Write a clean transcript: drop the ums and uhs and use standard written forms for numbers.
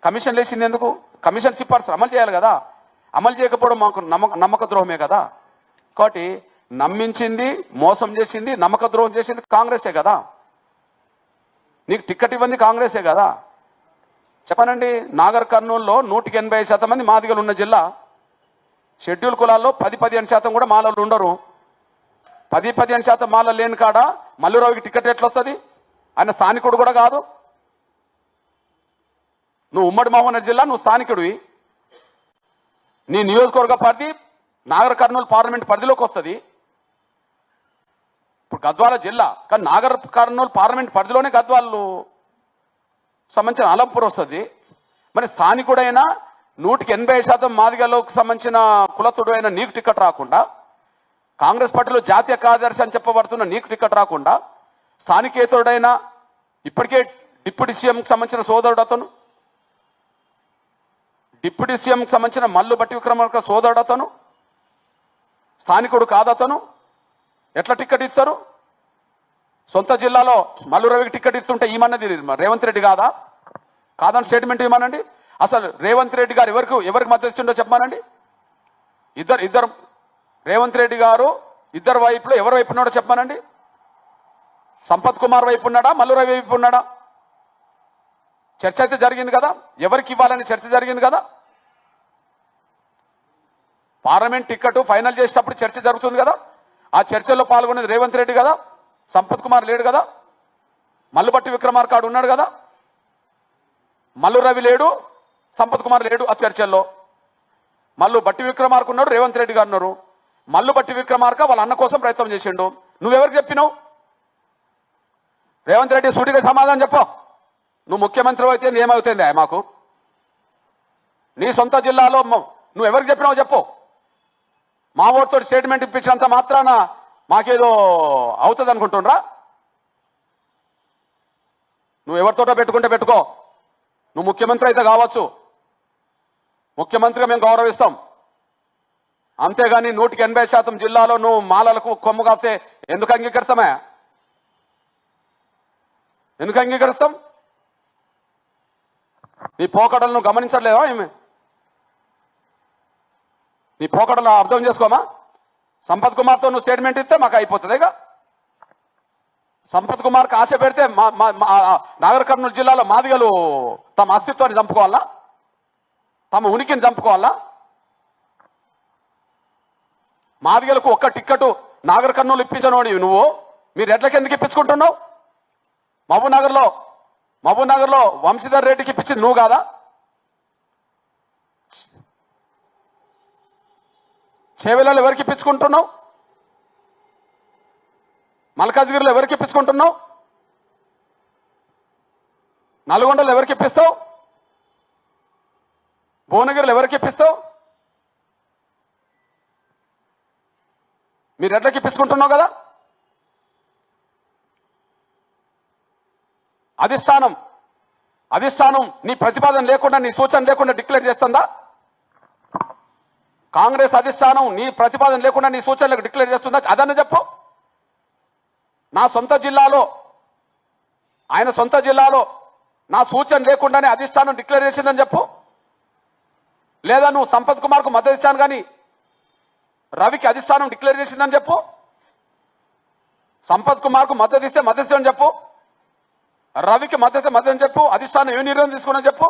Commission లేచింది ఎందుకు? Commission సిఫార్సులు అమలు చేయాలి కదా. అమలు చేయకపోవడం మాకు నమ్మక ద్రోహమే కదా. కాబట్టి నమ్మించింది, మోసం చేసింది, నమ్మక ద్రోహం చేసింది కాంగ్రెసే కదా. నీకు టికెట్ ఇవ్వండి కాంగ్రెసే కదా. చెప్పనండి, నాగర్ కర్నూలులో 180% మంది మాదిగలు ఉన్న జిల్లా. షెడ్యూల్ కులాల్లో 10-15% కూడా మాలలు ఉండరు. 10-15% మాలలు లేని కాడ మల్లురావుకి టికెట్ ఎట్లా వస్తుంది? ఆయన స్థానికుడు కూడా కాదు. నువ్వు ఉమ్మడి మహబూబ్నగర్ జిల్లా, నువ్వు స్థానికుడివి. నీ నియోజకవర్గ పరిధి నాగర్ కర్నూలు పార్లమెంట్ పరిధిలోకి వస్తుంది. ఇప్పుడు గద్వాల జిల్లా, కానీ నాగర్ కర్నూలు పార్లమెంట్ పరిధిలోనే గద్వాలు సంబంధించిన అలంపూర్ వస్తుంది. మరి స్థానికుడైనా 180% మాదిగలకు సంబంధించిన కులతుడు అయినా నీకు టికెట్ రాకుండా, కాంగ్రెస్ పార్టీలో జాతీయ కార్యదర్శి అని చెప్పబడుతున్న నీకు టికెట్ రాకుండా, స్థానికేతరుడైనా ఇప్పటికే డిప్యూటీ సీఎంకి సంబంధించిన సోదరుడు అతను, డిప్యూటీ సీఎంకి సంబంధించిన మల్లు బట్టి విక్రమార్క సోదరుడు అతను, స్థానికుడు కాదతను, ఎట్లా టికెట్ ఇస్తారు? సొంత జిల్లాలో మల్లు రవికి టికెట్ ఇస్తుంటే ఈమన్నది రేవంత్ రెడ్డి కాదా? కాదని స్టేట్మెంట్ ఇవ్వమనండి. అసలు రేవంత్ రెడ్డి గారు ఎవరికి మద్దతు ఇచ్చిండో చెప్పమానండి. ఇద్దరు రేవంత్ రెడ్డి గారు ఇద్దరు వైపులో ఎవరు వైపు ఉన్నాడో చెప్పమానండి. సంపత్ కుమార్ వైపు ఉన్నాడా, మల్లు రవి వైపు ఉన్నాడా? చర్చ అయితే జరిగింది కదా, ఎవరికి ఇవ్వాలని చర్చ జరిగింది కదా. పార్లమెంట్ టికెట్ ఫైనల్ చేసేటప్పుడు చర్చ జరుగుతుంది కదా. ఆ చర్చలో పాల్గొనేది రేవంత్ రెడ్డి కదా, సంపత్ కుమార్ లేడు కదా, మల్లుబట్టి విక్రమార్క ఉన్నాడు కదా. మల్లు రవి లేడు, సంపత్ కుమార్ లేడు ఆ చర్చల్లో. మల్లు బట్టి విక్రమార్క ఉన్నాడు, రేవంత్ రెడ్డి గారు ఉన్నారు. మల్లు బట్టి విక్రమార్క వాళ్ళ అన్న కోసం ప్రయత్నం చేసిండు. నువ్వెవరికి చెప్పినావు? రేవంత్ రెడ్డి సూటిగా సమాధానం చెప్పు. నువ్వు ముఖ్యమంత్రి అయితే ఏమవుతుంది మాకు? నీ సొంత జిల్లాలో నువ్వు ఎవరికి చెప్పినావు చెప్పు. మా ఓటుతో స్టేట్మెంట్ ఇప్పించినంత మాత్రాన మాకేదో అవుతుంది అనుకుంటుండ్రా? నువ్వు ఎవరితోటో పెట్టుకుంటే పెట్టుకో, నువ్వు ముఖ్యమంత్రి అయితే కావచ్చు, ముఖ్యమంత్రిగా మేము గౌరవిస్తాం. అంతేగాని 180% జిల్లాలో నువ్వు మాలలకు కొమ్ము కాస్తే ఎందుకు అంగీకరిస్తామే? ఎందుకు అంగీకరిస్తాం? నీ పోకడలను గమనించలేవా ఏమి? నీ పోకడలు అర్థం చేసుకోమా? సంపత్ కుమార్తో నువ్వు స్టేట్మెంట్ ఇస్తే మాకు అయిపోతుంది. ఇక సంపత్ కుమార్కి ఆశ పెడితే నాగర్ కర్నూలు జిల్లాలో మాదిగలు తమ అస్తిత్వాన్ని చంపుకోవాలా, తమ ఉనికిని చంపుకోవాలా? మాదిగలకు ఒక్క టిక్కెట్ నాగర్ కర్నూలు ఇప్పించనోడి నువ్వు, మీరు ఎట్లకి ఎందుకు ఇప్పించుకుంటున్నావు? మహబూబ్ నగర్లో వంశీధర్ రెడ్డికి ఇప్పించింది నువ్వు కాదా? చేవెళ్ళలో ఎవరికి ఇప్పించుకుంటున్నావు? మల్కాజ్గిరిలో ఎవరికి ఇప్పించుకుంటున్నావు? నల్గొండలో ఎవరికి ఇప్పిస్తావు? భువనగిరిలో ఎవరికి ఇప్పిస్తావు? మీరు ఎట్లకి ఇప్పించుకుంటున్నావు కదా. అధిష్టానం నీ ప్రతిపాదన లేకుండా, నీ సూచన లేకుండా డిక్లేర్ చేస్తుందా? కాంగ్రెస్ అధిష్టానం నీ ప్రతిపాదన లేకుండా, నీ సూచనలకు డిక్లేర్ చేస్తుందా? అదన్న చెప్పు. నా సొంత జిల్లాలో, ఆయన సొంత జిల్లాలో నా సూచన లేకుండానే అధిష్టానం డిక్లేర్ చేసిందని చెప్పు. లేదా నువ్వు సంపత్ కుమార్కు మద్దతు ఇచ్చాను కానీ రవికి అధిష్టానం డిక్లేర్ చేసిందని చెప్పు. సంపత్ కుమార్కు మద్దతు ఇస్తే మద్దతు ఇచ్చని చెప్పు, రవికి మద్దతు చెప్పు. అధిష్టానం ఏ నిర్ణయం తీసుకున్నా చెప్పు.